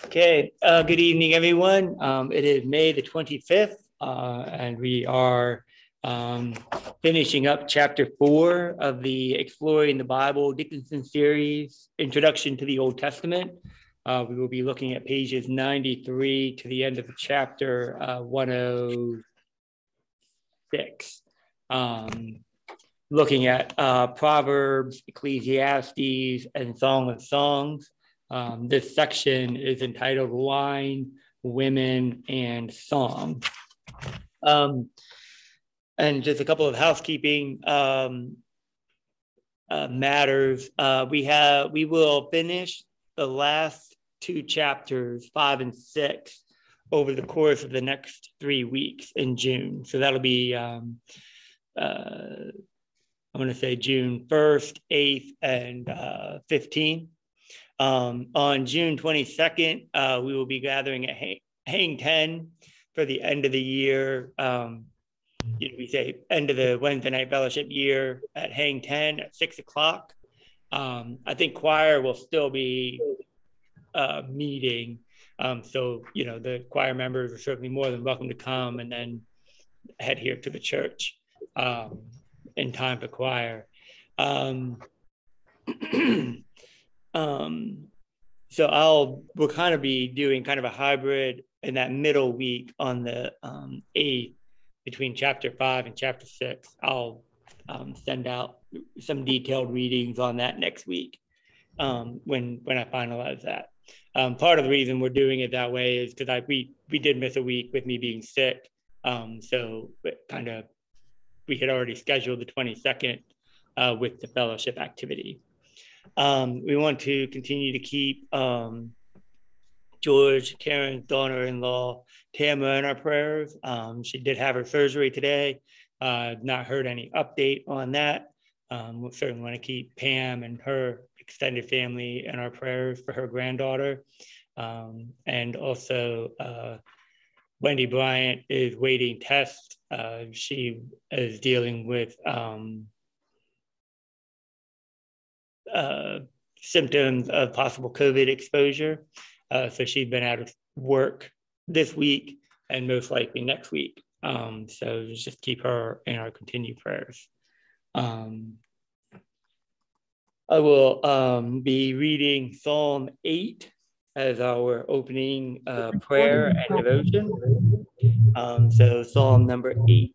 Okay, good evening, everyone. It is May the 25th, and we are finishing up chapter 4 of the Exploring the Bible Dickinson series, Introduction to the Old Testament. We will be looking at pages 93 to the end of the chapter 106. Looking at Proverbs, Ecclesiastes, and Song of Songs. This section is entitled Wine, Women, and Song. And just a couple of housekeeping matters. We will finish the last two chapters, 5 and 6, over the course of the next 3 weeks in June. So that'll be I'm going to say June 1st, 8th, and 15th. On June 22nd, we will be gathering at Hang 10 for the end of the year. We say end of the Wednesday night fellowship year at Hang 10 at 6 o'clock. I think choir will still be meeting. So, the choir members are certainly more than welcome to come and then head here to the church in time for choir. So we'll kind of be doing kind of a hybrid in that middle week on the 8th between chapter 5 and chapter 6. I'll send out some detailed readings on that next week when I finalize that. Part of the reason we're doing it that way is because we did miss a week with me being sick. So we had already scheduled the 22nd with the fellowship activity. We want to continue to keep George, Karen's daughter-in-law, Tamara, in our prayers. She did have her surgery today. Not heard any update on that. We certainly want to keep Pam and her extended family in our prayers for her granddaughter. And also Wendy Bryant is waiting tests. She is dealing with symptoms of possible COVID exposure. So she's been out of work this week and most likely next week. So just keep her in our continued prayers. I will be reading Psalm 8 as our opening prayer and devotion. So Psalm number 8.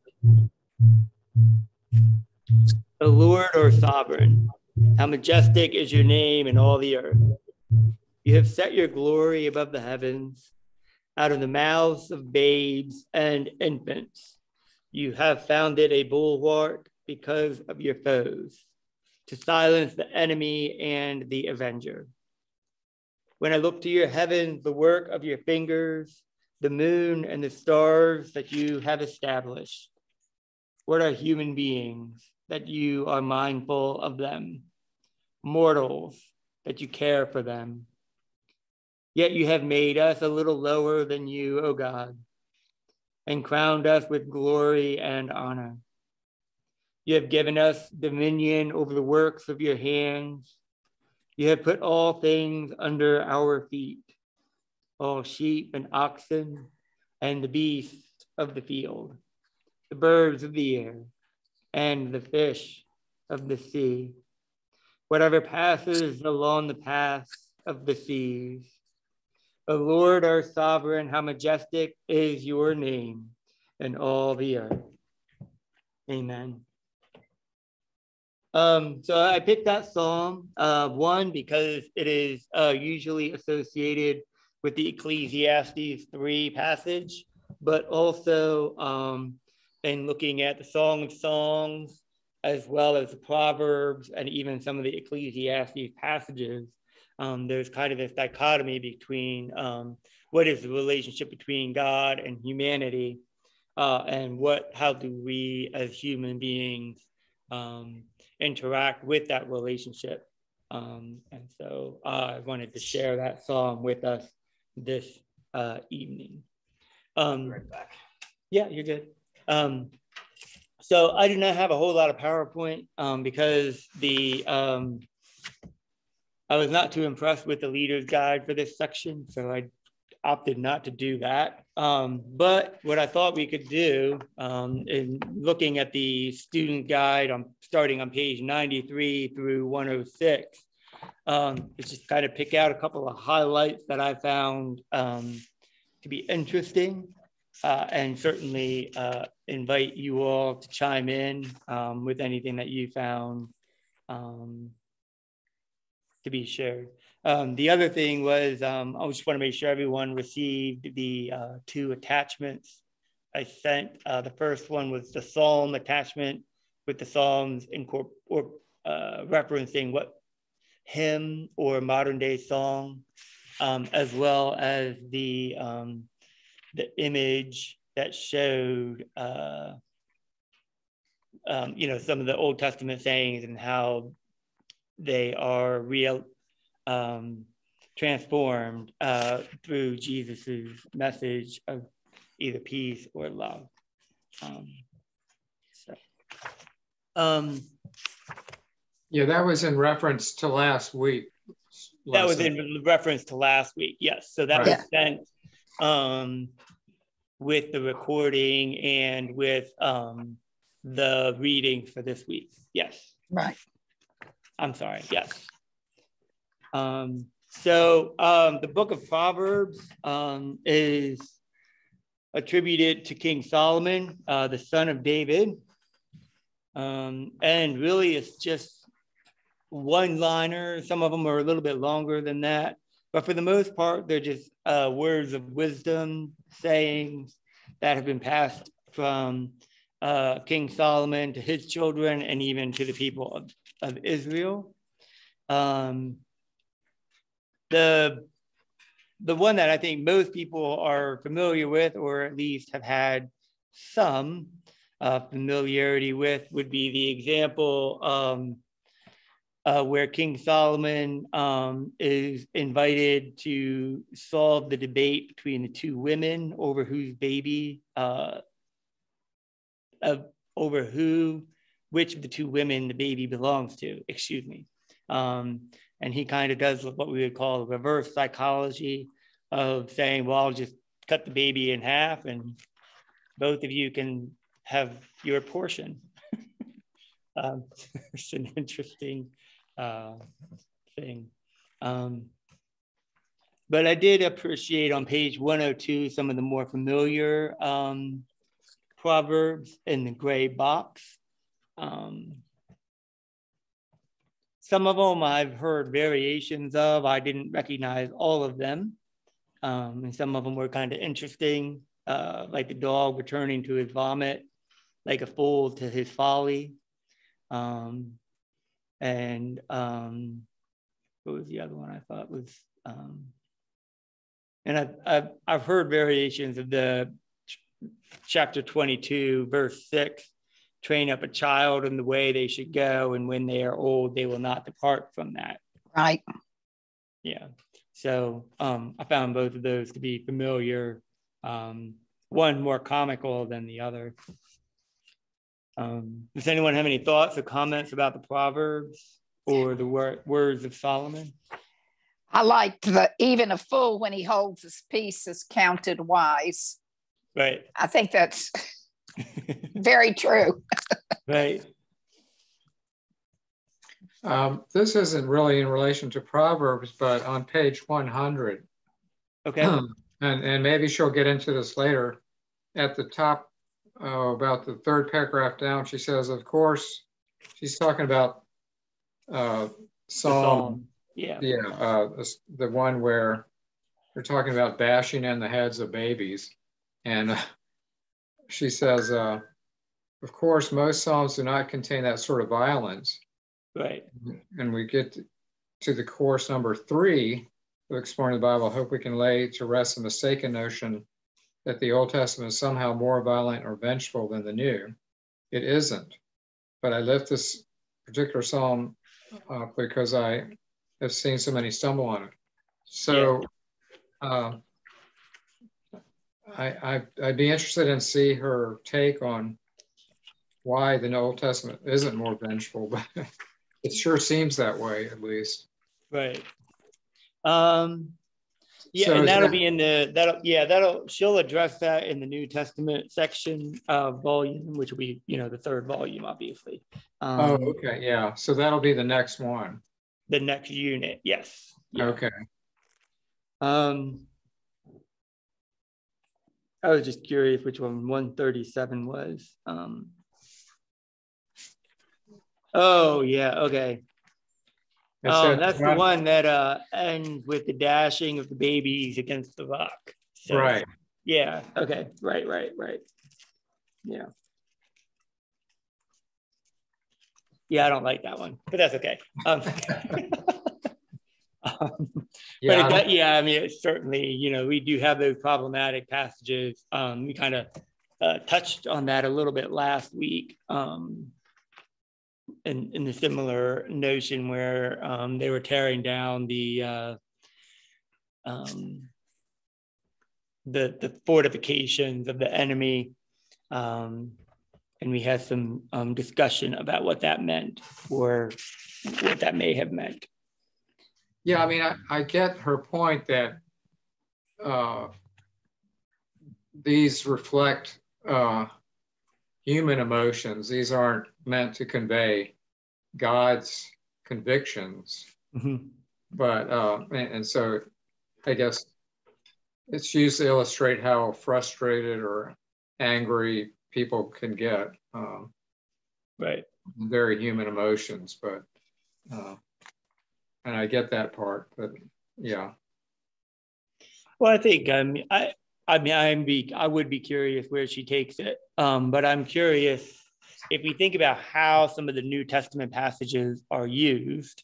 O Lord, our sovereign, how majestic is your name in all the earth. You have set your glory above the heavens. Out of the mouths of babes and infants, you have founded a bulwark because of your foes, to silence the enemy and the avenger. When I look to your heavens, the work of your fingers, the moon and the stars that you have established, what are human beings that you are mindful of them? Mortals, that you care for them. Yet you have made us a little lower than you, O God, and crowned us with glory and honor. You have given us dominion over the works of your hands. You have put all things under our feet, all sheep and oxen, and the beasts of the field, the birds of the air, and the fish of the sea, whatever passes along the paths of the seas. O Lord, our sovereign, how majestic is your name in all the earth. Amen. So I picked that Psalm, one, because it is usually associated with the Ecclesiastes 3 passage, but also in looking at the Song of Songs, as well as the Proverbs and even some of the Ecclesiastes passages. There's kind of this dichotomy between what is the relationship between God and humanity, and how do we as human beings interact with that relationship. And so I wanted to share that psalm with us this evening. Right back. Yeah, you're good. So I do not have a whole lot of PowerPoint because the I was not too impressed with the leader's guide for this section, so I opted not to do that. But what I thought we could do in looking at the student guide, starting on page 93 through 106, is just kind of pick out a couple of highlights that I found to be interesting, and certainly invite you all to chime in with anything that you found to be shared. The other thing was, I just want to make sure everyone received the 2 attachments I sent. The first one was the Psalm attachment with the Psalms referencing what hymn or modern day song, as well as the image that showed some of the Old Testament sayings and how they are transformed through Jesus's message of either peace or love. Yeah, that was in reference to last week. That was in reference to last week, yes. So that was sent with the recording and with the reading for this week. Yes. Right. I'm sorry, yes. The book of Proverbs is attributed to King Solomon, the son of David. And really it's just one-liner. Some of them are a little bit longer than that, but for the most part, they're just words of wisdom, sayings that have been passed from King Solomon to his children and even to the people of Israel. The one that I think most people are familiar with, or at least have had some familiarity with, would be the example where King Solomon is invited to solve the debate between the 2 women over whose baby, which of the 2 women the baby belongs to, excuse me. And he kind of does what we would call reverse psychology of saying, well, I'll just cut the baby in half and both of you can have your portion. It's an interesting thing. But I did appreciate on page 102 some of the more familiar Proverbs in the gray box. Some of them I've heard variations of. I didn't recognize all of them. And some of them were kind of interesting, like the dog returning to his vomit, like a fool to his folly. And what was the other one I thought was, and I've heard variations of the chapter 22, verse 6, train up a child in the way they should go, and when they are old, they will not depart from that. Right. Yeah. So I found both of those to be familiar, one more comical than the other. Does anyone have any thoughts or comments about the Proverbs or the words of Solomon? I liked even a fool when he holds his peace is counted wise. Right. I think that's very true. Right. This isn't really in relation to Proverbs, but on page 100. Okay. And maybe she'll get into this later. At the top, about the 3rd paragraph down, she says, of course, she's talking about Psalm. Yeah. Yeah, the one where they're talking about bashing in the heads of babies. And she says, of course, most Psalms do not contain that sort of violence. Right. And we get to the course number 3 of Exploring the Bible. I hope we can lay to rest the mistaken notion that the Old Testament is somehow more violent or vengeful than the New. It isn't. But I lift this particular Psalm because I have seen so many stumble on it. So I'd be interested in see her take on why the Old Testament isn't more vengeful, but it sure seems that way, at least. Right. Yeah, So and is that'll that- be in she'll address that in the New Testament section volume, which will be, the third volume, obviously. Oh, okay, yeah. So that'll be the next one. The next unit, yes. Yeah. Okay. I was just curious which one 137 was. Oh yeah, okay. That's the one that ends with the dashing of the babies against the rock. So, right. Yeah. Okay. Right. Yeah. Yeah, I don't like that one, but that's okay. Yeah. I mean, it's certainly, we do have those problematic passages. We kind of touched on that a little bit last week. In the similar notion where they were tearing down the fortifications of the enemy, and we had some discussion about what that meant or what that may have meant. Yeah, I mean, I get her point that these reflect human emotions. These aren't meant to convey God's convictions. Mm-hmm. But, and so I guess it's used to illustrate how frustrated or angry people can get. Right. Very human emotions, but, and I get that part, but yeah. Well, I think, I would be curious where she takes it. But I'm curious if we think about how some of the New Testament passages are used,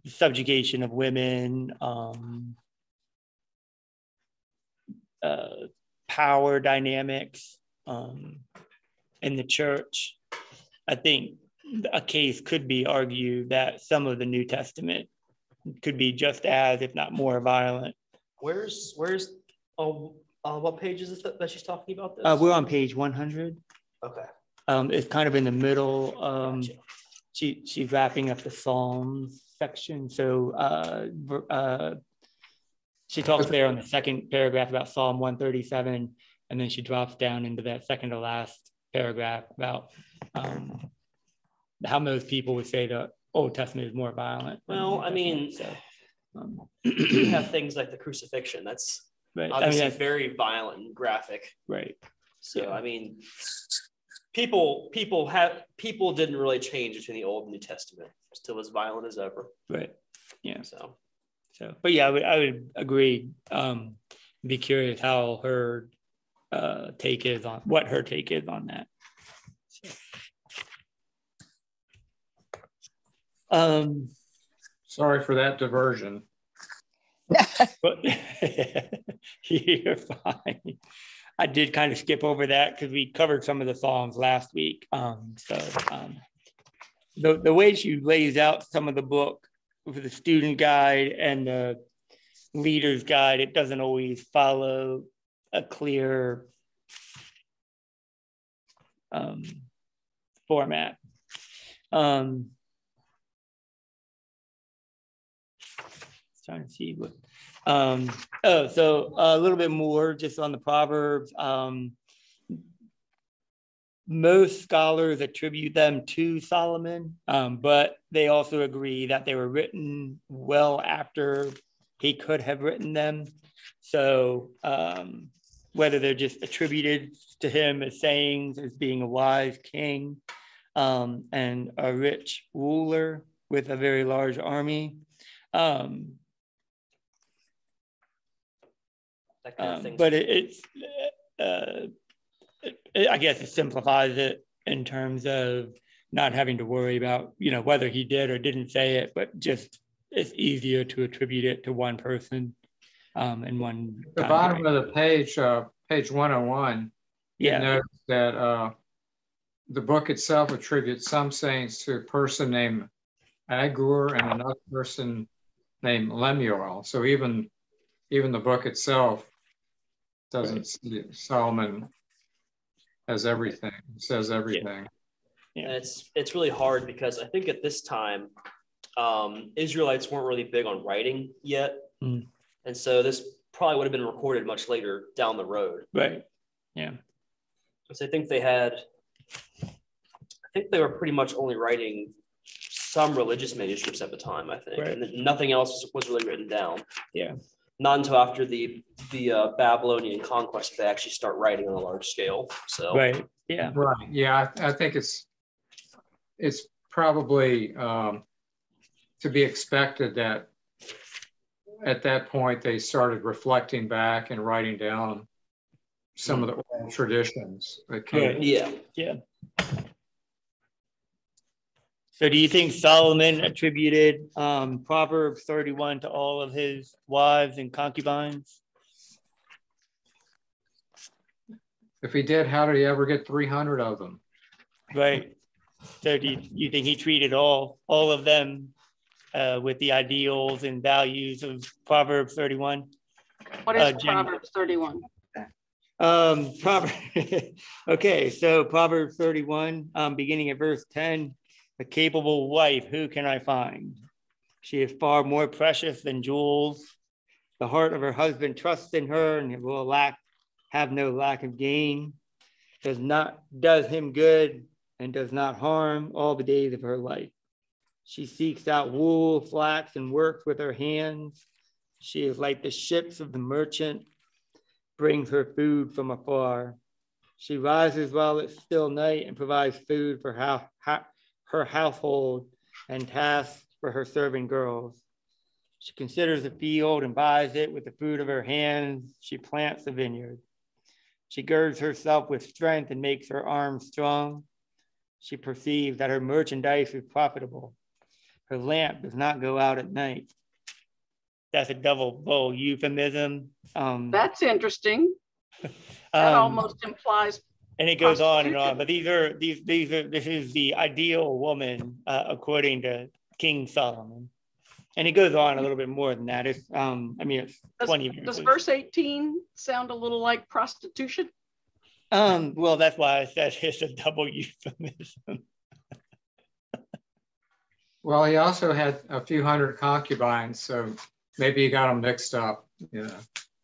subjugation of women, power dynamics in the church. I think a case could be argued that some of the New Testament could be just as, if not more, violent. Where's what page is this that she's talking about this? We're on page 100. Okay. It's kind of in the middle. Gotcha. She's wrapping up the Psalms section. So she talks there on the second paragraph about Psalm 137, and then she drops down into that second to last paragraph about how most people would say the Old Testament is more violent. Well, I mean, so, you have things like the crucifixion. That's right. obviously that's very violent and graphic. Right. So, Yeah. I mean, people didn't really change between the Old and New Testament. Still as violent as ever. Right. Yeah. So, but yeah, I would agree. Be curious how her take is on what her take is on that. Sorry for that diversion. But you're fine. I did kind of skip over that because we covered some of the Psalms last week. The way she lays out some of the book for the student guide and the leader's guide, it doesn't always follow a clear format. Trying to see what so a little bit more just on the Proverbs. Most scholars attribute them to Solomon, but they also agree that they were written well after he could have written them. So whether they're just attributed to him as sayings, as being a wise king and a rich ruler with a very large army. that kind of thing. But I guess it simplifies it in terms of not having to worry about, whether he did or didn't say it, but just it's easier to attribute it to one person in one. The bottom of the page, page 101, you notice that the book itself attributes some sayings to a person named Agur and another person named Lemuel. So even the book itself doesn't see Solomon as everything. It says everything. Yeah. And it's really hard because I think at this time, Israelites weren't really big on writing yet. Mm. And so this probably would have been recorded much later down the road. Right. Yeah. So I think they were pretty much only writing some religious manuscripts at the time, I think. Right. And nothing else was really written down. Yeah. Not until after the Babylonian conquest did they actually start writing on a large scale. So Right. Yeah. Right. Yeah, I think it's probably to be expected that at that point they started reflecting back and writing down some of the oral traditions that came. Right. yeah. Yeah. So do you think Solomon attributed Proverbs 31 to all of his wives and concubines? If he did, how did he ever get 300 of them? Right. So do you think he treated all of them with the ideals and values of Proverbs 31? What is Proverbs 31? Okay, so Proverbs 31, beginning at verse 10, a capable wife, who can I find? She is far more precious than jewels. The heart of her husband trusts in her and it will have no lack of gain. Does him good and does not harm all the days of her life. She seeks out wool, flax, and works with her hands. She is like the ships of the merchant, brings her food from afar. She rises while it's still night and provides food for her household and tasks for her servant girls. She considers the field and buys it with the fruit of her hands. She plants a vineyard. She girds herself with strength and makes her arms strong. She perceives that her merchandise is profitable. Her lamp does not go out at night. That's a double euphemism. That's interesting. That almost implies. And it goes on and on. But this is the ideal woman according to King Solomon. And it goes on a little bit more than that. It's it's 20 verses. Does verse 18 sound a little like prostitution? Well, that's why I said it's a double euphemism. Well, he also had a few hundred concubines, so maybe he got them mixed up. Yeah.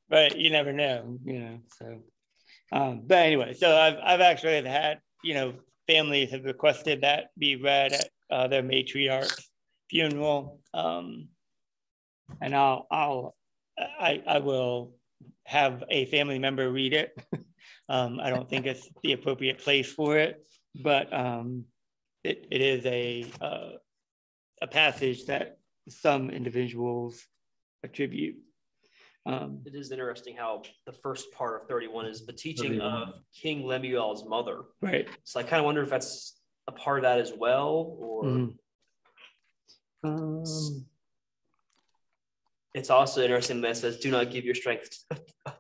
But you never know, so. But anyway, so I've actually had, families have requested that be read at their matriarch's funeral. And I will have a family member read it. I don't think it's the appropriate place for it, but it is a passage that some individuals attribute. It is interesting how the first part of 31 is the teaching of King Lemuel's mother. Right. So I kind of wonder if that's a part of that as well, or it's also interesting that it says, "Do not give your strength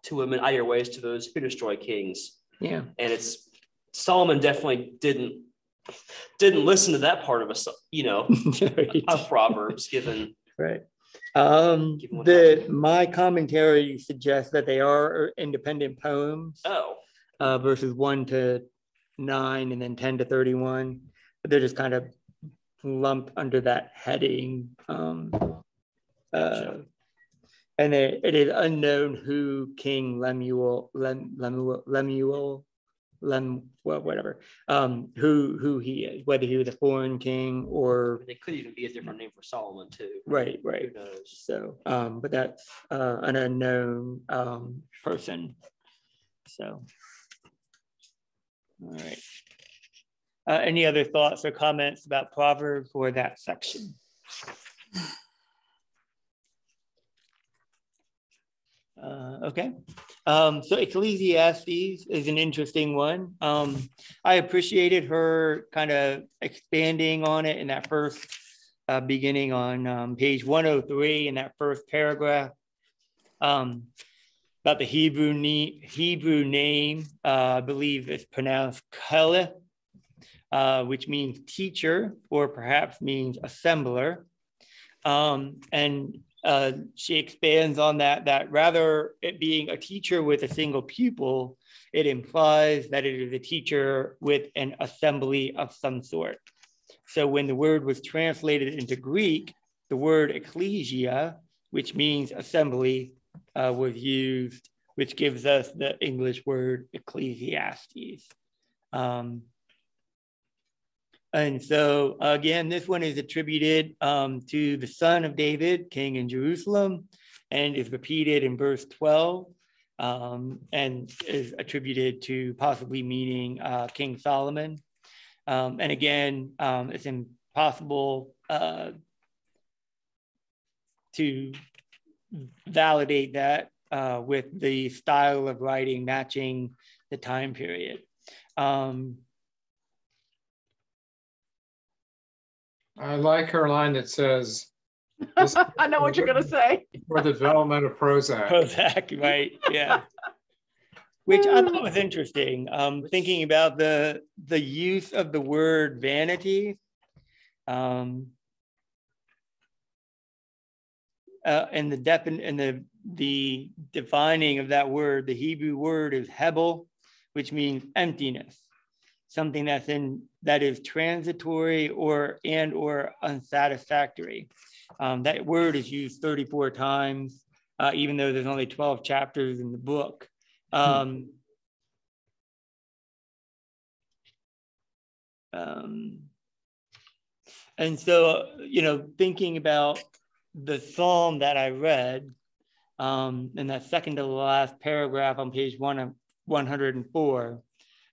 to women, out your ways to those who destroy kings." Yeah. And it's Solomon definitely didn't listen to that part of Right. of Proverbs, given right. My commentary suggests that they are independent poems. Verses 1 to 9 and then 10 to 31. But they're just kind of lumped under that heading. Gotcha. And it is unknown who King Lemuel, who he is, whether he was a foreign king or. They could even be a different name for Solomon too. Right. Who knows? So, but that's an unknown person. So, all right. Any other thoughts or comments about Proverbs or that section? Okay. So Ecclesiastes is an interesting one. I appreciated her kind of expanding on it in that first beginning on page 103 in that first paragraph about the Hebrew name. I believe it's pronounced Kaleh, which means teacher or perhaps means assembler. And she expands on that rather it being a teacher with a single pupil, it implies that it is a teacher with an assembly of some sort. So when the word was translated into Greek, the word ecclesia, which means assembly, was used, which gives us the English word Ecclesiastes. And so again, this one is attributed to the son of David, king in Jerusalem, and is repeated in verse 12, and is attributed to possibly meaning King Solomon. And again, it's impossible to validate that with the style of writing matching the time period. I like her line that says, I know what you're going to say. for the development of Prozac. Prozac, right? Yeah. Which I thought was interesting. Thinking about the use of the word vanity, and the defining of that word. The Hebrew word is hebel, which means emptiness, something that is transitory or unsatisfactory. That word is used 34 times, even though there's only 12 chapters in the book. And so, thinking about the psalm that I read, in that second to the last paragraph on page 104,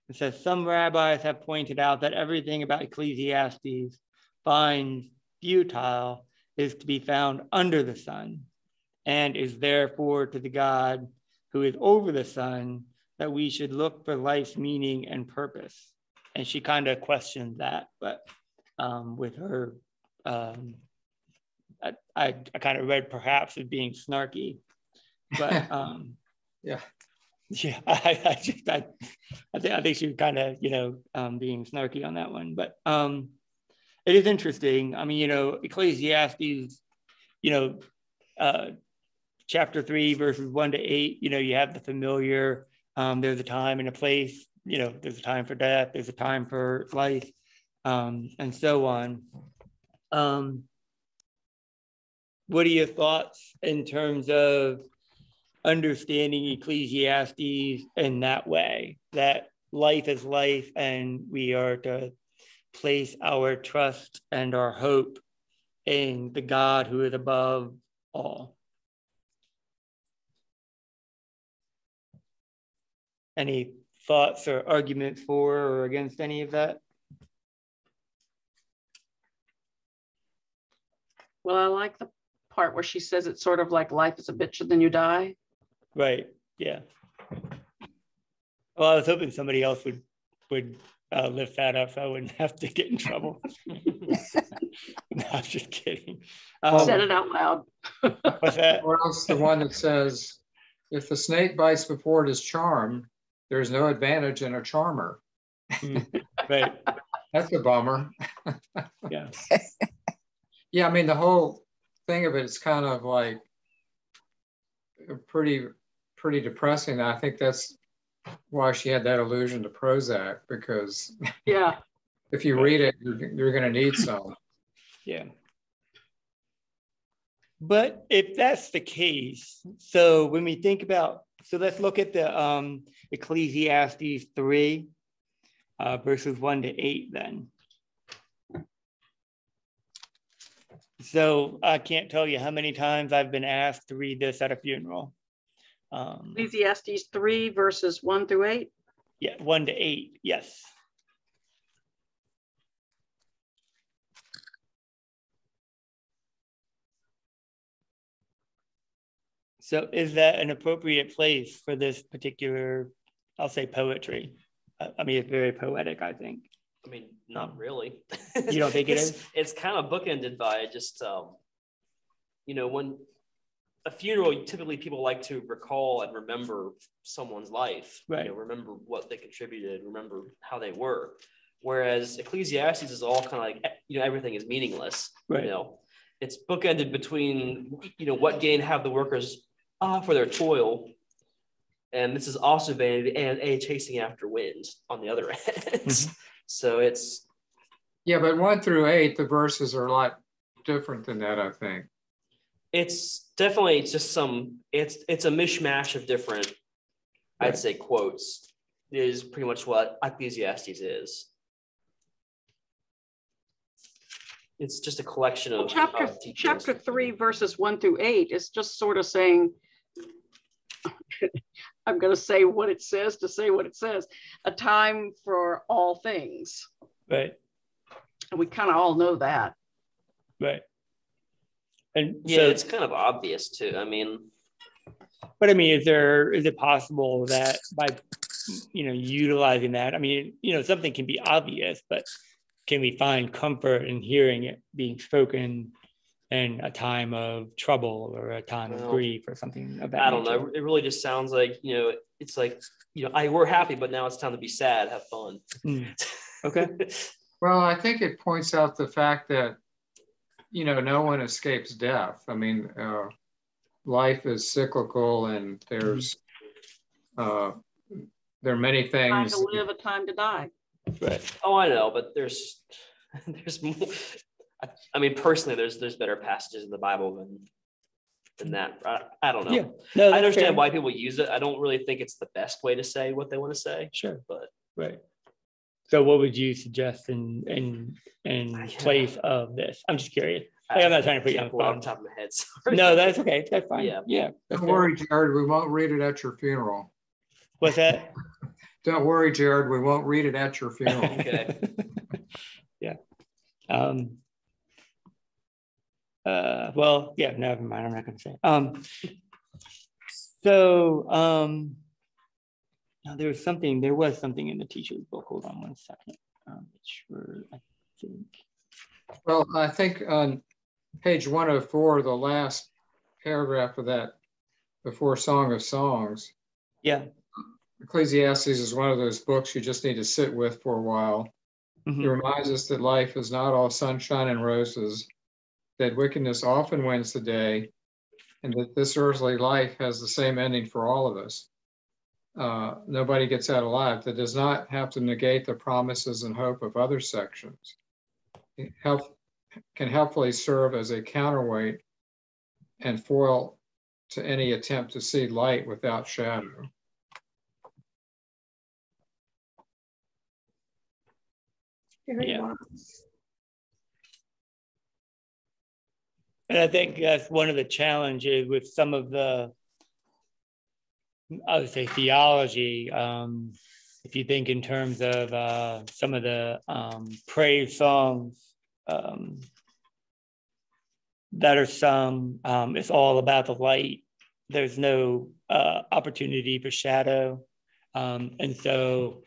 it says, some rabbis have pointed out that everything about Ecclesiastes finds futile is to be found under the sun, and is therefore to the God who is over the sun that we should look for life's meaning and purpose. And she kind of questioned that, but with her, I kind of read perhaps as being snarky, but yeah. I think she was kind of, being snarky on that one, but it is interesting. I mean, Ecclesiastes, chapter 3, verses 1 to 8, you have the familiar, there's a time and a place, there's a time for death, there's a time for life, and so on. What are your thoughts in terms of understanding Ecclesiastes in that way, that life is life and we are to place our trust and our hope in the God who is above all? Any thoughts or arguments for or against any of that? Well, I like the part where she says it's sort of like life is a bitch and then you die. Right. Yeah. Well, I was hoping somebody else would lift that up so I wouldn't have to get in trouble. No, I'm just kidding. Said it out loud. What's that? Or else the one that says, if the snake bites before it is charmed, there's no advantage in a charmer. Right. That's a bummer. Yeah. Yeah, I mean, the whole thing of it is kind of like pretty depressing. I think that's why she had that allusion to Prozac, because yeah, if you read it, you're going to need some. Yeah. But if that's the case, so when we think about, so let's look at the Ecclesiastes 3, verses 1 to 8 then. So I can't tell you how many times I've been asked to read this at a funeral. Ecclesiastes 3 verses 1 through 8. Yeah, 1 to 8, yes. So is that an appropriate place for this particular, I'll say, poetry? I mean, it's very poetic, I think. I mean, not really. You don't think it is? It's kind of bookended by just, when a funeral, typically people like to recall and remember someone's life, right? Remember what they contributed, remember how they were. Whereas Ecclesiastes is all kind of like, everything is meaningless. Right. It's bookended between, what gain have the workers for their toil. And this is also vanity and a chasing after wind on the other end. Mm-hmm. So it's. Yeah, but 1 through 8, the verses are like different than that, I think. It's definitely just it's a mishmash of different, I'd say, quotes. It is pretty much what Ecclesiastes is. It's just a collection of chapter 3, verses 1 through 8 is just sort of saying, I'm going to say what it says to say what it says, a time for all things. Right. And we kind of all know that. Right. And yeah, so, it's kind of obvious too. I mean, but I mean, is it possible that by, utilizing that, I mean, something can be obvious, but can we find comfort in hearing it being spoken in a time of trouble or a time of grief or something of that I don't nature? know. It really just sounds like, it's like, we're happy, but now it's time to be sad, have fun. Okay. Well, I think it points out the fact that, no one escapes death. I mean, life is cyclical, and there are many things. Time to live, a time to die. Right. Oh, I know, but there's more. I mean, personally, there's better passages in the Bible than that. I don't know. Yeah. No, I understand fair. why people use it. I don't really think it's the best way to say what they want to say. Sure. But right. So what would you suggest in place of this? I'm just curious. I'm not trying to put you on the off spot. the top of my head. Sorry. No, that's okay. That's fine. Yeah. Yeah. Don't worry, Jared. We won't read it at your funeral. What's that? Don't worry, Jared. We won't read it at your funeral. Okay. Yeah. Well, yeah, never mind. I'm not going to say. Now there was something in the teacher's book. Hold on one second. I think. Well, I think on page 104, the last paragraph of that, before Song of Songs. Yeah. Ecclesiastes is one of those books you just need to sit with for a while. Mm-hmm. It reminds us that life is not all sunshine and roses, that wickedness often wins the day, and that this earthly life has the same ending for all of us. Nobody gets out alive. That does not have to negate the promises and hope of other sections. It can helpfully serve as a counterweight and foil to any attempt to see light without shadow. Yeah. And I think that's one of the challenges with some of the, I would say, theology. If you think in terms of some of the praise songs that are sung, it's all about the light. There's no opportunity for shadow. And so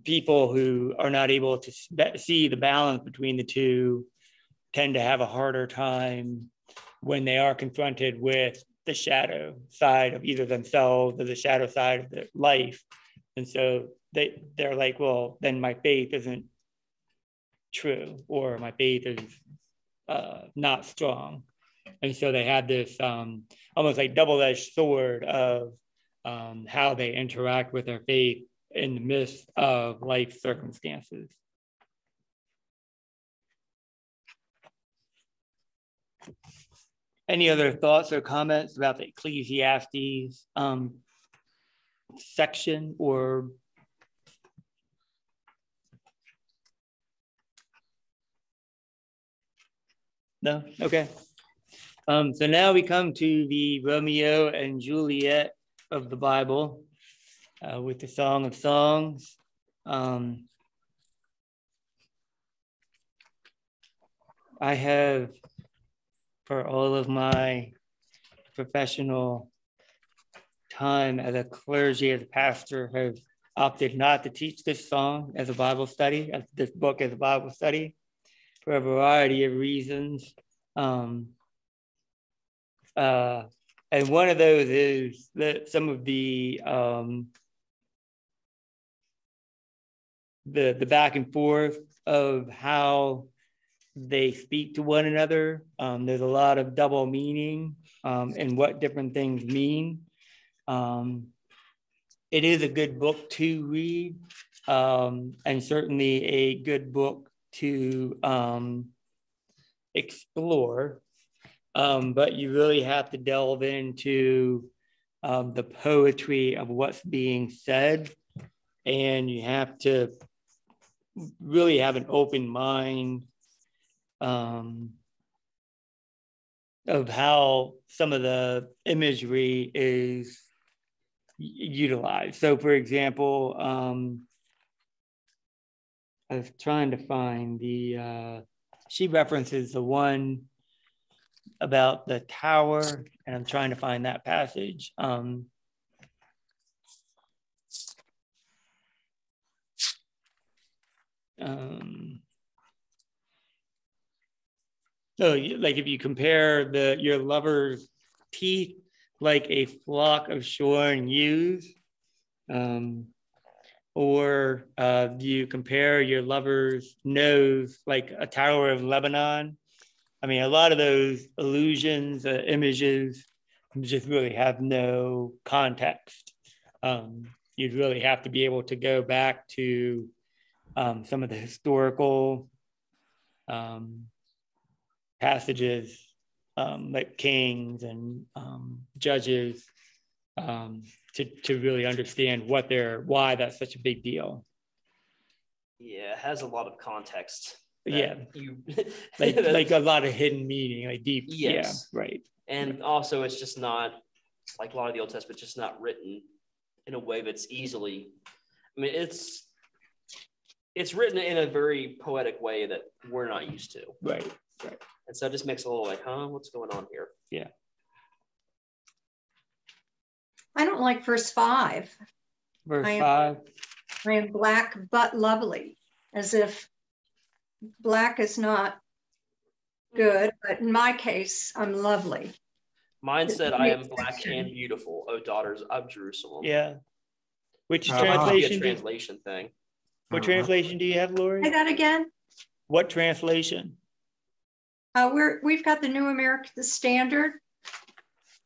people who are not able to see the balance between the two tend to have a harder time when they are confronted with the shadow side of either themselves or the shadow side of their life. And so they're like, well, then my faith isn't true, or my faith is not strong. And so they have this almost like double-edged sword of how they interact with their faith in the midst of life circumstances. Any other thoughts or comments about the Ecclesiastes section or? No? Okay. So now we come to the Romeo and Juliet of the Bible with the Song of Songs. I have, for all of my professional time as a clergy, as a pastor, have opted not to teach this song as a Bible study, as this book as a Bible study, for a variety of reasons. And one of those is that some of the back and forth of how they speak to one another. There's a lot of double meaning in what different things mean. It is a good book to read, and certainly a good book to explore, but you really have to delve into the poetry of what's being said, and you have to really have an open mind of how some of the imagery is utilized. So, for example, I was trying to find she references the one about the tower, and I'm trying to find that passage. So like if you compare your lover's teeth like a flock of shorn ewes, or do you compare your lover's nose like a tower of Lebanon? I mean, a lot of those allusions, images, just really have no context. You'd really have to be able to go back to some of the historical passages, like kings and judges, to really understand why that's such a big deal. Yeah, it has a lot of context. Yeah, like a lot of hidden meaning, like deep. Yes. Yeah, right. And also, it's just not like a lot of the Old Testament, just not written in a way that's easily. I mean, it's written in a very poetic way that we're not used to. Right. Right. And so it just makes a little like, what's going on here? Yeah. I don't like verse 5. Verse 5. I am black but lovely, as if black is not good, but in my case, I'm lovely. Mine said, I am black and beautiful, O daughters of Jerusalem. Yeah. Which translation? Translation thing. What translation do you have, Lori? Say that again. What translation? We've got the New American Standard.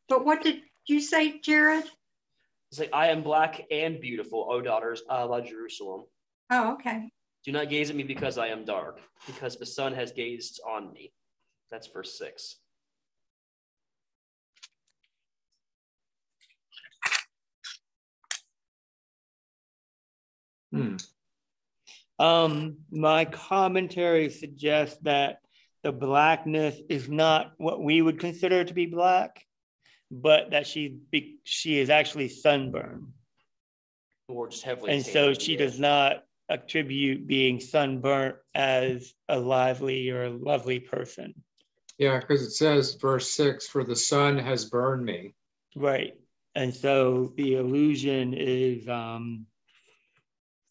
But what did you say, Jared? It's like, I am black and beautiful, O daughters of Jerusalem. Oh, okay. Do not gaze at me because I am dark, because the sun has gazed on me. That's verse 6. My commentary suggests that the blackness is not what we would consider to be black, but that she is actually sunburned. Or just heavily. And so she does not attribute being sunburnt as a lively or a lovely person. Yeah, because it says, verse 6, for the sun has burned me. Right. And so the illusion is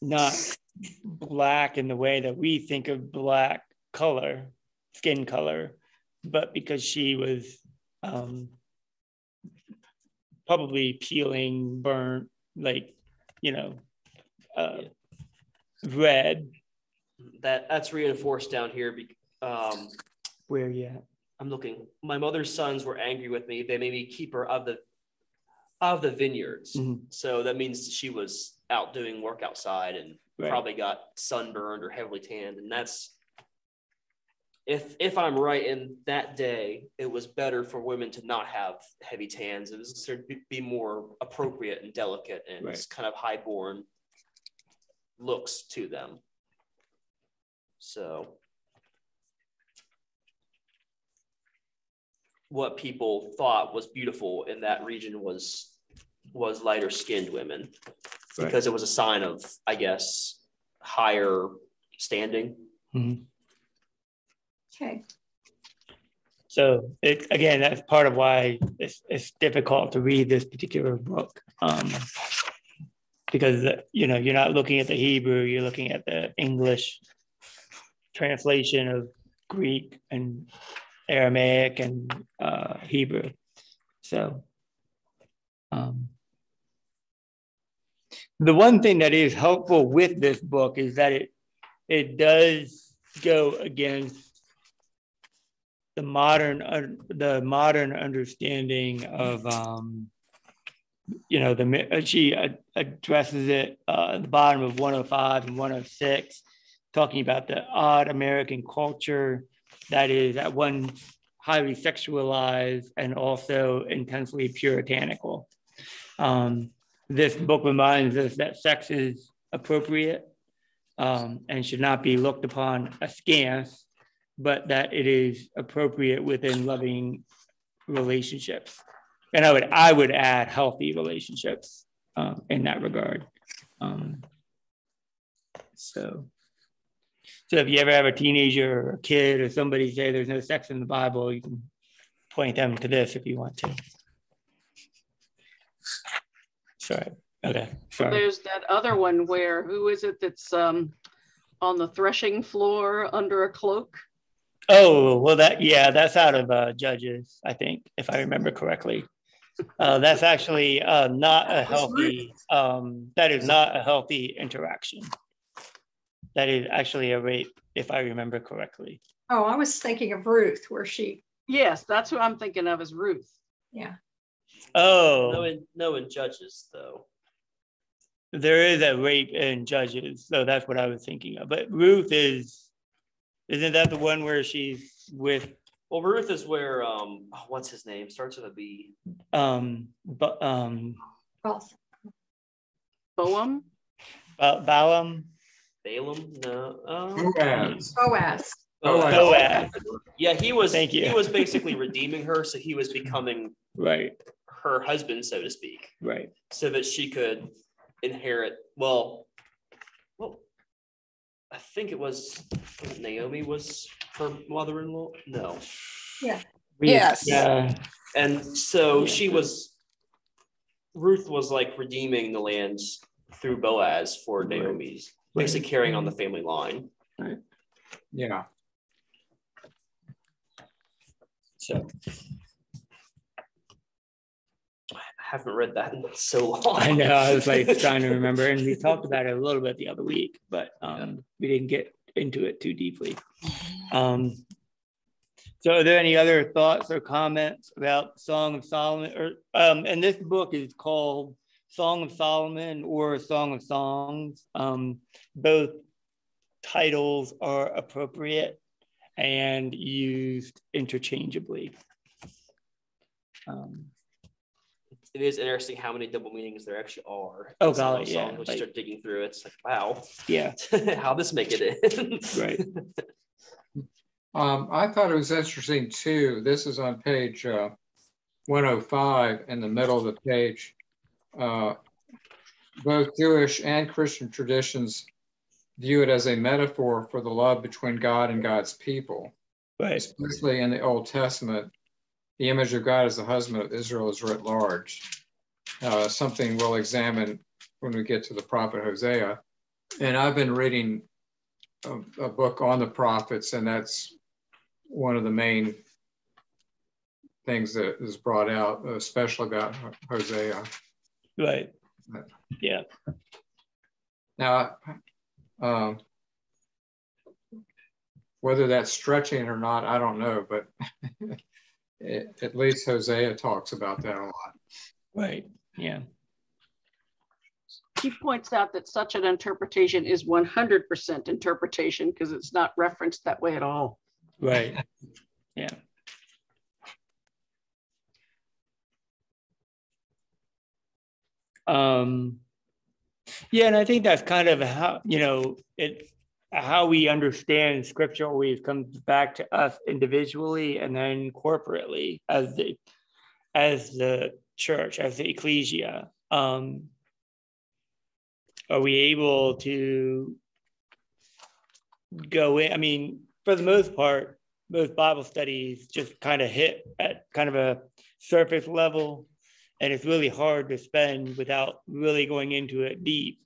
not black in the way that we think of black color, skin color, but because she was probably peeling, burnt, like, red. That's reinforced down here. Where you at? I'm looking. My mother's sons were angry with me. They made me keeper of the vineyards. Mm-hmm. So that means she was out doing work outside and probably got sunburned or heavily tanned. And that's, if I'm right, in that day, it was better for women to not have heavy tans. It was considered to be more appropriate and delicate and kind of highborn looks to them. So what people thought was beautiful in that region was lighter skinned women, because it was a sign of, I guess, higher standing. Mm-hmm. Okay. So again, that's part of why it's difficult to read this particular book, because you're not looking at the Hebrew, you're looking at the English translation of Greek and Aramaic and Hebrew. So the one thing that is helpful with this book is that it does go against the modern understanding of she addresses it at the bottom of 105 and 106, talking about the odd American culture that is at one highly sexualized and also intensely puritanical. This book reminds us that sex is appropriate and should not be looked upon askance, but that it is appropriate within loving relationships. And I would add healthy relationships in that regard. So if you ever have a teenager or a kid or somebody say there's no sex in the Bible, you can point them to this if you want to. Sorry. Okay. Sorry. There's that other one where, who is it that's on the threshing floor under a cloak? Oh, well, that's out of Judges, I think, if I remember correctly. That's actually not a healthy, that is not a healthy interaction. That is actually a rape, if I remember correctly. Oh, I was thinking of Ruth, where she. Yes, that's who I'm thinking of, is Ruth. Yeah. Oh. No, in Judges, though. There is a rape in Judges, so that's what I was thinking of. But Ruth isn't that the one where she's with? Well, Ruth is where what's his name? Starts with a B. Boam? Balaam? Balaam? No. Boaz. Yeah, he was. Thank you. He was basically redeeming her, so he was becoming her husband, so to speak. Right. So that she could inherit. Well, I think it was Naomi was her mother-in-law. No. Yeah. Yes. Yeah. And so Ruth was like redeeming the lands through Boaz for Naomi's, basically carrying on the family line. Right. Yeah. So I haven't read that in so long. I know, I was like trying to remember, and we talked about it a little bit the other week, but we didn't get into it too deeply. So are there any other thoughts or comments about Song of Solomon? Or and this book is called Song of Solomon or Song of Songs. Both titles are appropriate and used interchangeably. It is interesting how many double meanings there actually are. Oh, golly, yeah. When you start digging through it, it's like, wow. Yeah. How'd this make it in? Right. I thought it was interesting too. This is on page 105 in the middle of the page. Both Jewish and Christian traditions view it as a metaphor for the love between God and God's people. Right. Especially in the Old Testament, the image of God as the husband of Israel is writ large. Something we'll examine when we get to the prophet Hosea. And I've been reading a book on the prophets, and that's one of the main things that is brought out, especially about Hosea. Right. Yeah. Now, whether that's stretching or not, I don't know, but at least Hosea talks about that a lot. Right. Yeah. He points out that such an interpretation is 100% interpretation because it's not referenced that way at all. Right. Yeah. Yeah, and I think that's kind of how, how we understand scripture always comes back to us individually and then corporately as the church, as the ecclesia. Are we able to go in? I mean, for the most part, most Bible studies just kind of hit at kind of a surface level, and it's really hard to spend without really going into it deep.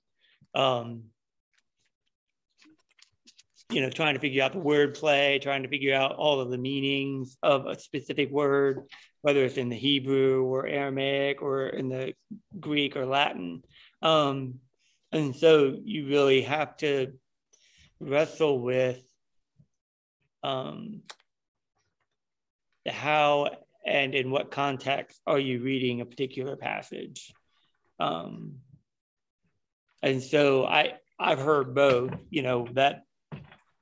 Trying to figure out the wordplay, trying to figure out all of the meanings of a specific word, whether it's in the Hebrew or Aramaic or in the Greek or Latin. And so you really have to wrestle with how and in what context are you reading a particular passage. And so I've heard both, that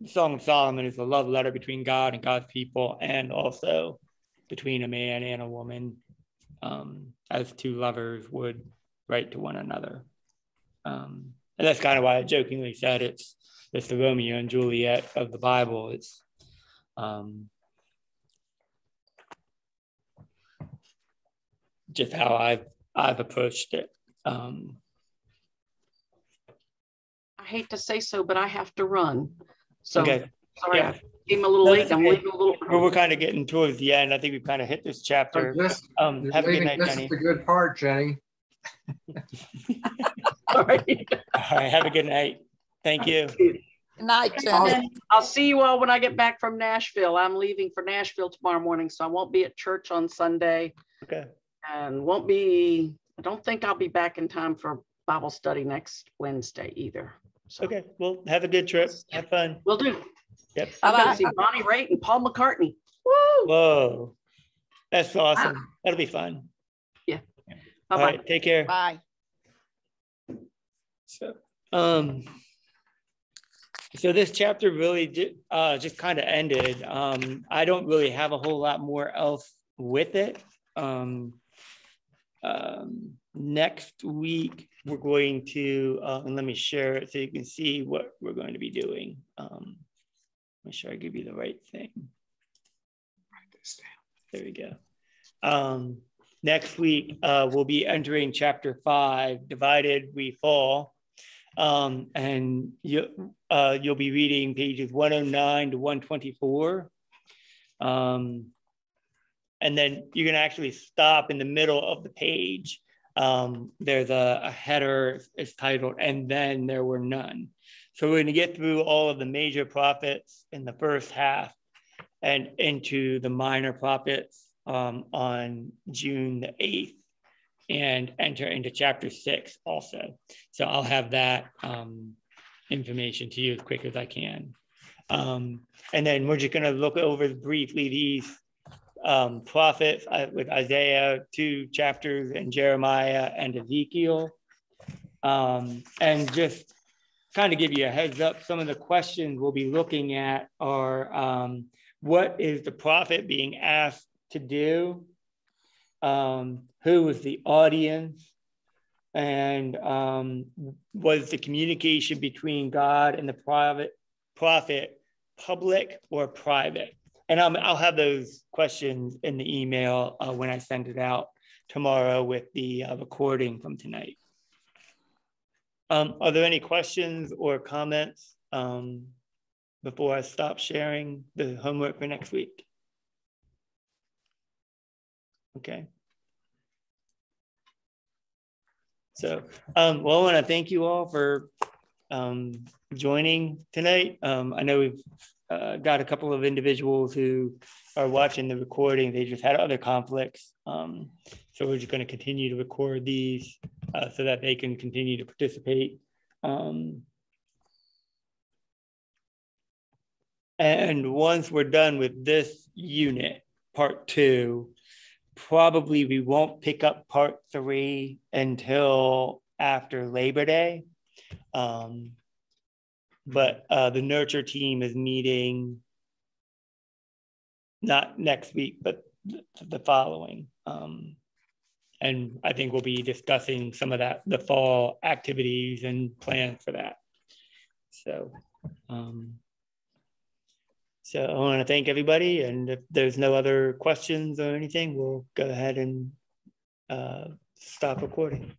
Song of Solomon is a love letter between God and God's people, and also between a man and a woman, as two lovers would write to one another. And that's kind of why I jokingly said it's the Romeo and Juliet of the Bible. It's just how I've approached it. I hate to say so, but I have to run. So okay. Sorry, Yeah. I came a little late. I'm leaving a little early. We're kind of getting towards the end. I think we've kind of hit this chapter. Have a good night, Jenny. This is the good part, Jenny. All right. All right. Have a good night. Thank you. Good night, Jenny. I'll see you all when I get back from Nashville. I'm leaving for Nashville tomorrow morning, so I won't be at church on Sunday. Okay. And I don't think I'll be back in time for Bible study next Wednesday either. So. Okay. Well, have a good trip. Have fun. Will do. Yep. I'm going to see Bonnie Raitt and Paul McCartney. Woo! Whoa. That's awesome. Wow. That'll be fun. Yeah. All right. Take care. Bye. So, so this chapter really just kind of ended. I don't really have a whole lot more else with it. Next week, we're going to, and let me share it so you can see what we're going to be doing. Make sure I give you the right thing. Write this down. There we go. Next week, we'll be entering chapter 5, Divided We Fall. And you'll be reading pages 109 to 124. And then you're going to actually stop in the middle of the page. There's a header, it's titled, "And Then There Were None." So we're going to get through all of the major prophets in the first half and into the minor prophets on June the 8th and enter into chapter 6 also. So I'll have that information to you as quick as I can. And then we're just going to look over briefly these prophets with Isaiah, 2 chapters, and Jeremiah and Ezekiel. And just kind of give you a heads up, some of the questions we'll be looking at are what is the prophet being asked to do? Who was the audience? And was the communication between God and the prophet public or private? And I'll have those questions in the email when I send it out tomorrow with the recording from tonight. Are there any questions or comments before I stop sharing the homework for next week? Okay. So, well, I want to thank you all for joining tonight. I know we've got a couple of individuals who are watching the recording. They just had other conflicts. So we're just going to continue to record these so that they can continue to participate. And once we're done with this unit, part 2, probably we won't pick up part 3 until after Labor Day. But the nurture team is meeting not next week, but the following. And I think we'll be discussing some of that, the fall activities and plans for that. So, so I want to thank everybody. And if there's no other questions or anything, we'll go ahead and stop recording.